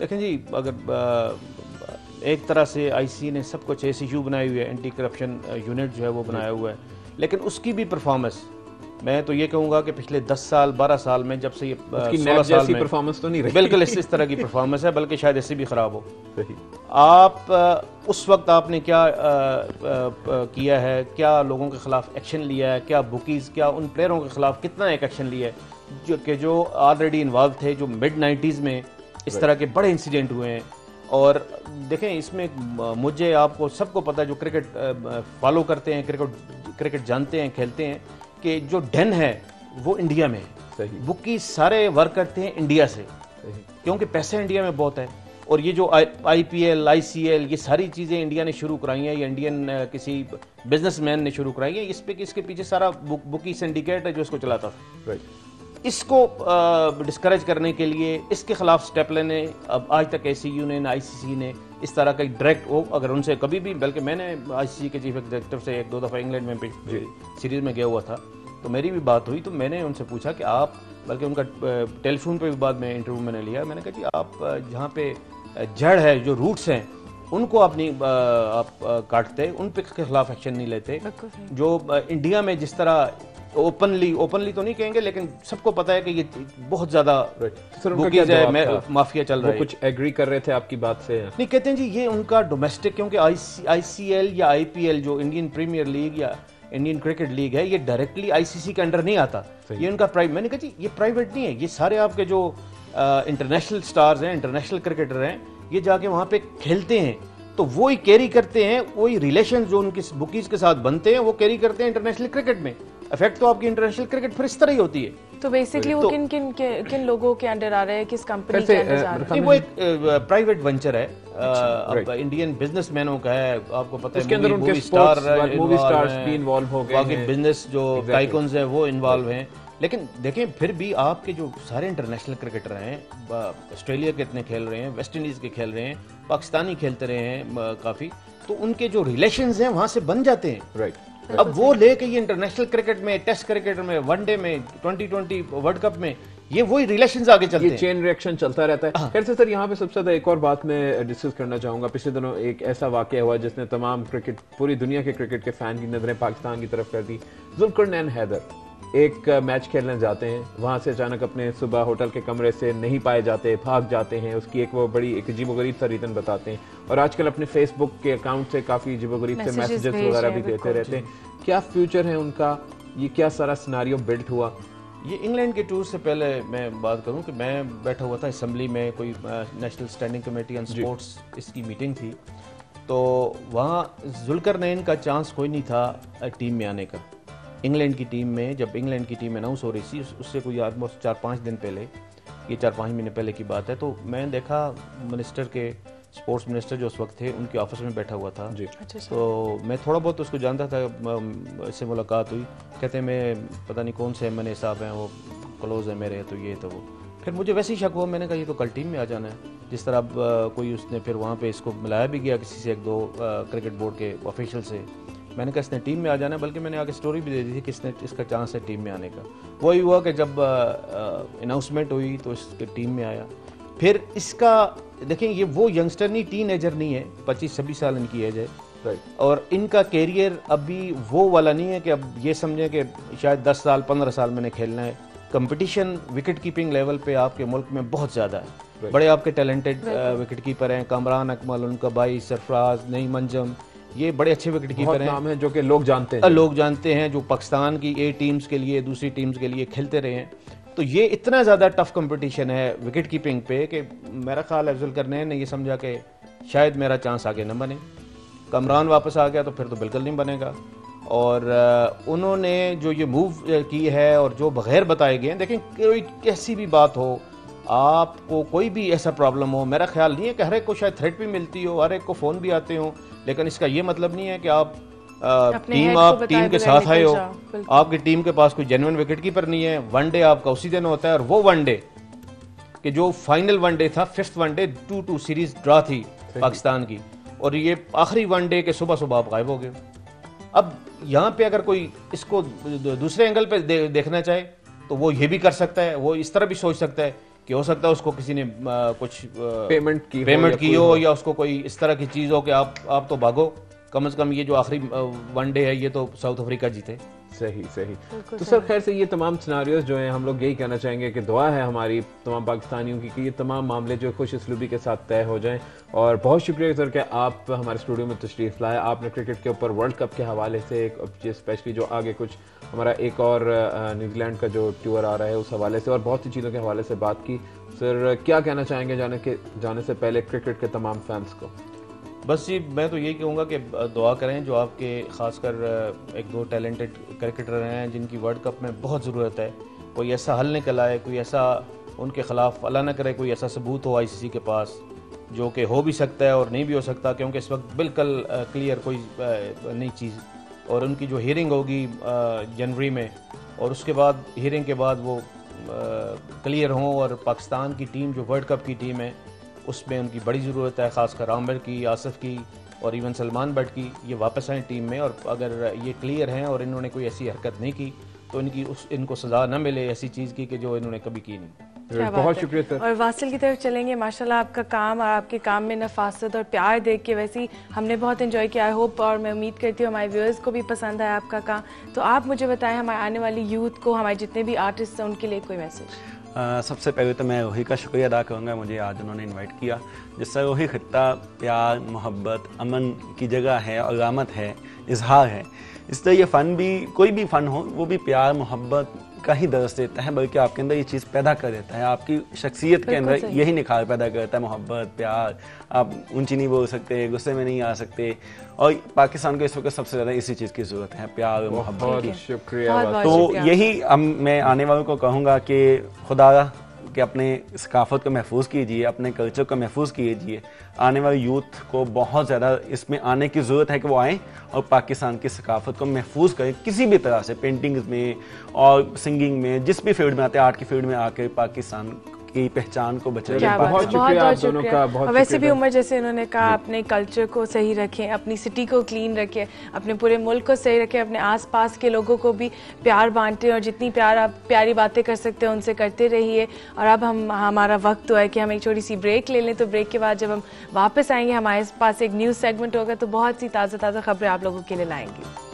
देखें जी, अगर एक तरह से आईसीसी ने सब कुछ एसईयू बनाई हुई है, एंटी करप्शन यूनिट जो है वो बनाया हुआ है, लेकिन उसकी भी परफॉर्मेंस मैं तो ये कहूँगा कि पिछले 10 साल 12 साल में, जब से ये 16 साल में परफॉर्मेंस तो नहीं रही, बिल्कुल इस तरह की परफॉर्मेंस है, बल्कि शायद इससे भी ख़राब हो। सही। आप उस वक्त आपने क्या किया है, क्या लोगों के खिलाफ एक्शन लिया है, क्या बुकीज़, क्या उन प्लेयरों के खिलाफ कितना एक एक्शन लिया है जो ऑलरेडी इन्वॉल्व थे, जो मिड 90s में इस तरह के बड़े इंसिडेंट हुए हैं। और देखें, इसमें मुझे आपको सबको पता है जो क्रिकेट फॉलो करते हैं, क्रिकेट जानते हैं, खेलते हैं, कि जो डन है वो इंडिया में है। सही। बुकी सारे वर्क करते हैं इंडिया से, क्योंकि पैसे इंडिया में बहुत है। और ये जो आईपीएल, आईसीएल, ये सारी चीज़ें इंडिया ने शुरू कराई हैं, ये इंडियन किसी बिजनेसमैन ने शुरू कराई हैं। इसके पीछे सारा बुकी सिंडिकेट है जो इसको चलाता था। इसको डिस्करेज करने के लिए इसके खिलाफ स्टेप लेने, अब आज तक एसीयू ने, आईसीसी ने इस तरह का डायरेक्ट हो, अगर उनसे कभी भी, बल्कि मैंने आईसीसी के चीफ एग्जीक्यूटिव से 1-2 दफ़ा इंग्लैंड में सीरीज़ में गया हुआ था, तो मेरी भी बात हुई, तो मैंने उनसे पूछा कि आप, बल्कि उनका टेलीफोन पे भी बाद में इंटरव्यू मैंने लिया, मैंने कहा जी आप जहाँ पे जड़ है, जो रूट्स हैं, उनको आप नहीं आप काटते, उन पे के खिलाफ एक्शन नहीं लेते। जो इंडिया में जिस तरह ओपनली तो नहीं कहेंगे, लेकिन सबको पता है कि ये बहुत ज्यादा माफिया चल रहा है। कुछ एग्री कर रहे थे आपकी बात से? नहीं, कहते हैं जी ये उनका डोमेस्टिक, क्योंकि आईसीएल या आईपीएल जो इंडियन प्रीमियर लीग या इंडियन क्रिकेट लीग है, ये डायरेक्टली आईसीसी के अंडर नहीं आता, ये उनका प्राइवेट। मैंने कहा जी ये प्राइवेट नहीं है, ये सारे आपके जो इंटरनेशनल स्टार्स हैं, इंटरनेशनल क्रिकेटर हैं, ये जाके वहाँ पे खेलते हैं, तो वो ही कैरी करते हैं, वही रिलेशन जो उनके बुकीज के साथ बनते हैं वो कैरी करते हैं इंटरनेशनल क्रिकेट में। इफेक्ट तो आपकी इंटरनेशनल क्रिकेट फिर इस तरह ही होती है। तो बेसिकली वो किन लोगों के अंडर आ रहे हैं, किस कंपनी के अंडर आ रहे हैं? वो एक प्राइवेट वेंचर है, अब इंडियन बिजनेसमैनों का है, आपको पता है, उसके अंदर उनके मूवी स्टार्स भी इन्वॉल्व हो गए हैं, बाकी बिजनेस जो टाइकून्स है वो इन्वॉल्व हैं। लेकिन देखें, फिर भी आपके जो सारे इंटरनेशनल क्रिकेटर हैं, ऑस्ट्रेलिया के इतने खेल रहे हैं, वेस्ट इंडीज के खेल रहे हैं, पाकिस्तानी खेलते रहे हैं काफी, तो उनके जो रिलेशंस हैं वहां से बन जाते हैं। राइट। अब वो लेके ये इंटरनेशनल क्रिकेट में, टेस्ट क्रिकेट में, वनडे में, 2020 वर्ल्ड कप में, ये वही रिलेशंस आगे चलते हैं, ये चेन रिएक्शन चलता रहता है। खैर से सर, यहाँ पे सबसे ज्यादा एक और बात मैं डिस्कस करना चाहूंगा। पिछले दिनों एक ऐसा वाकया हुआ जिसने तमाम क्रिकेट, पूरी दुनिया के क्रिकेट के फैन की नजरें पाकिस्तान की तरफ कर दी। जुल्फिकार हैदर एक मैच खेलने जाते हैं, वहां से अचानक अपने सुबह होटल के कमरे से नहीं पाए जाते, भाग जाते हैं। उसकी एक वो बड़ी एक अजीबोगरीब सा रीजन बताते हैं, और आजकल अपने फेसबुक के अकाउंट से काफी अजीबोगरीब से मैसेजेस वगैरह भी देते रहते हैं। क्या फ्यूचर है उनका? ये क्या सारा सिनेरियो बिल्ड हुआ? ये इंग्लैंड के टूर से पहले मैं बात करूं कि मैं बैठा हुआ था असेंबली में, कोई national standing committee on sports इसकी मीटिंग थी, तो वहाँ जुल्फिकार का चांस कोई नहीं था टीम में आने का। इंग्लैंड की टीम में, जब इंग्लैंड की टीम अनाउंस हो रही थी, उससे कोई ऑलमोस्ट 4-5 दिन पहले, ये 4-5 महीने पहले की बात है, तो मैं देखा मिनिस्टर के, स्पोर्ट्स मिनिस्टर जो उस वक्त थे, उनके ऑफिस में बैठा हुआ था जी। तो मैं थोड़ा बहुत उसको जानता था, इससे मुलाकात हुई, कहते मैं पता नहीं कौन से एमएनए साहब हैं, वो क्लोज है मेरे, तो ये तो वो। फिर मुझे वैसे ही शक हुआ, मैंने कहा ये तो कल टीम में आ जाना है। जिस तरह अब कोई उसने फिर वहाँ पे इसको मिलाया भी गया किसी से, 1-2 क्रिकेट बोर्ड के ऑफिशियल से, मैंने कहा इसने टीम में आ जाना है, बल्कि मैंने आगे स्टोरी भी दे दी थी कि इसका चांस है टीम में आने का। वही हुआ कि जब अनाउंसमेंट हुई तो इसके टीम में आया। फिर इसका देखें, ये वो यंगस्टर नहीं, टीनेजर नहीं है, 25-26 साल इनकी एज है, और इनका कैरियर अभी वो वाला नहीं है कि अब ये समझें कि शायद 10 साल 15 साल मैंने खेलना है। कंपटीशन विकेट कीपिंग लेवल पे आपके मुल्क में बहुत ज़्यादा है, बड़े आपके टैलेंटेड विकेट कीपर हैं, कामरान अकमल, उनका भाई सरफराज, नईम अंजम, ये बड़े अच्छे विकेट कीपर हैं जो कि लोग जानते हैं, जो पाकिस्तान की ए टीम्स के लिए, दूसरी टीम्स के लिए खेलते रहे हैं। तो ये इतना ज़्यादा टफ कंपटीशन है विकेट कीपिंग पे कि मेरा ख्याल है जुल्फिकार ने ये समझा कि शायद मेरा चांस आगे न बने। कमरान वापस आ गया तो फिर तो बिल्कुल नहीं बनेगा, और उन्होंने जो ये मूव की है और जो बगैर बताए गए हैं, देखें कोई कैसी भी बात हो, आपको कोई भी ऐसा प्रॉब्लम हो, मेरा ख्याल नहीं है कि हर एक को शायद थ्रेट भी मिलती हो, हर एक को फ़ोन भी आते हो, लेकिन इसका ये मतलब नहीं है कि आप टीम के साथ आए हो, आपकी टीम के पास कोई जेन्युइन विकेट कीपर नहीं है। वनडे आपका उसी दिन होता है, और वो वनडे कि जो फाइनल वनडे था, 5th वनडे 2-2 सीरीज ड्रा थी पाकिस्तान की, और ये आखिरी वनडे के सुबह आप गायब हो गए। अब यहाँ पे अगर कोई इसको दूसरे एंगल पे देखना चाहे तो वो ये भी कर सकता है, वो इस तरह भी सोच सकता है कि हो सकता है उसको किसी ने कुछ पेमेंट की हो या उसको कोई इस तरह की चीज़ हो कि आप तो भागो, कम से कम ये जो आखिरी वनडे है ये तो साउथ अफ्रीका जीते। सही सही। तो सर खैर से ये तमाम सिनारियोज जो हैं हम लोग यही कहना चाहेंगे कि दुआ है हमारी तमाम पाकिस्तानियों की कि ये तमाम मामले जो खुश इसलूबी के साथ तय हो जाएं। और बहुत शुक्रिया सर कि आप हमारे स्टूडियो में तशरीफ़ लाए। आपने क्रिकेट के ऊपर वर्ल्ड कप के हवाले से स्पेशली जो आगे कुछ हमारा एक और न्यूजीलैंड का जो टूर आ रहा है उस हवाले से और बहुत सी चीज़ों के हवाले से बात की। सर क्या कहना चाहेंगे जाने से पहले क्रिकेट के तमाम फैंस को? बस जी मैं तो यही कहूँगा कि दुआ करें जो आपके ख़ासकर एक दो टैलेंटेड क्रिकेटर हैं जिनकी वर्ल्ड कप में बहुत ज़रूरत है, कोई ऐसा हल निकल आए, कोई ऐसा उनके ख़िलाफ़ अल्लाह न करे कोई ऐसा सबूत हो आईसीसी के पास जो कि हो भी सकता है और नहीं भी हो सकता, क्योंकि इस वक्त बिल्कुल क्लियर कोई नई चीज़। और उनकी जो हियरिंग होगी जनवरी में और उसके बाद हियरिंग के बाद वो क्लियर हों और पाकिस्तान की टीम जो वर्ल्ड कप की टीम है उसमें उनकी बड़ी ज़रूरत है, ख़ासकर आमिर की, आसिफ की और इवन सलमान बट की, ये वापस आए टीम में। और अगर ये क्लियर हैं और इन्होंने कोई ऐसी हरकत नहीं की तो इनको सज़ा न मिले ऐसी चीज़ की कि जो इन्होंने कभी की नहीं। बहुत शुक्रिया सर। और वासिल की तरफ चलेंगे। माशाल्लाह आपका काम और आपके काम में नफासत और प्यार देख के वैसे ही हमने बहुत एंजॉय किया। आई होप और मैं उम्मीद करती हूँ हमारे व्यूअर्स को भी पसंद आया आपका काम। तो आप मुझे बताएं हमारे आने वाली यूथ को, हमारे जितने भी आर्टिस्ट हैं उनके लिए कोई मैसेज? सबसे पहले तो मैं रोही का शुक्रिया अदा करूँगा, मुझे आज उन्होंने इनवाइट किया। जिससे रोही खित्ता प्यार, मोहब्बत, अमन की जगह है और रामत है, इजहार है। इस तरह ये फ़न भी, कोई भी फ़न हो वो भी प्यार मोहब्बत का ही दर्स देता है, बल्कि आपके अंदर ये चीज़ पैदा कर देता है, आपकी शख्सियत के अंदर यही निखार पैदा करता है। मोहब्बत, प्यार, आप ऊंची नहीं बोल सकते, गुस्से में नहीं आ सकते। और पाकिस्तान को इस वक्त सबसे ज़्यादा इसी चीज़ की ज़रूरत है, प्यार और मोहब्बत की। शुक्रिया। तो यही मैं आने वालों को कहूँगा कि खुदा कि अपने सकाफ़त को महफूज कीजिए, अपने कल्चर को महफूज कीजिए। आने वाले यूथ को बहुत ज़्यादा इसमें आने की ज़रूरत है कि वो आएँ और पाकिस्तान की सकाफ़त को महफूज करें किसी भी तरह से, पेंटिंग्स में और सिंगिंग में, जिस भी फील्ड में आते हैं, आर्ट की फील्ड में आकर पाकिस्तान की पहचान को बचाएं। बहुत शुक्रिया आप दोनों का। और वैसे भी उमर जैसे उन्होंने कहा अपने कल्चर को सही रखें, अपनी सिटी को क्लीन रखें, अपने पूरे मुल्क को सही रखें, अपने आसपास के लोगों को भी प्यार बांटें और जितनी प्यारी बातें कर सकते हैं उनसे करते रहिए। और अब हमारा वक्त हुआ है कि हम एक छोटी सी ब्रेक ले लें। तो ब्रेक के बाद जब हम वापस आएंगे हमारे पास एक न्यूज़ सेगमेंट होगा तो बहुत सी ताज़ा खबरें आप लोगों के लिए लाएंगे।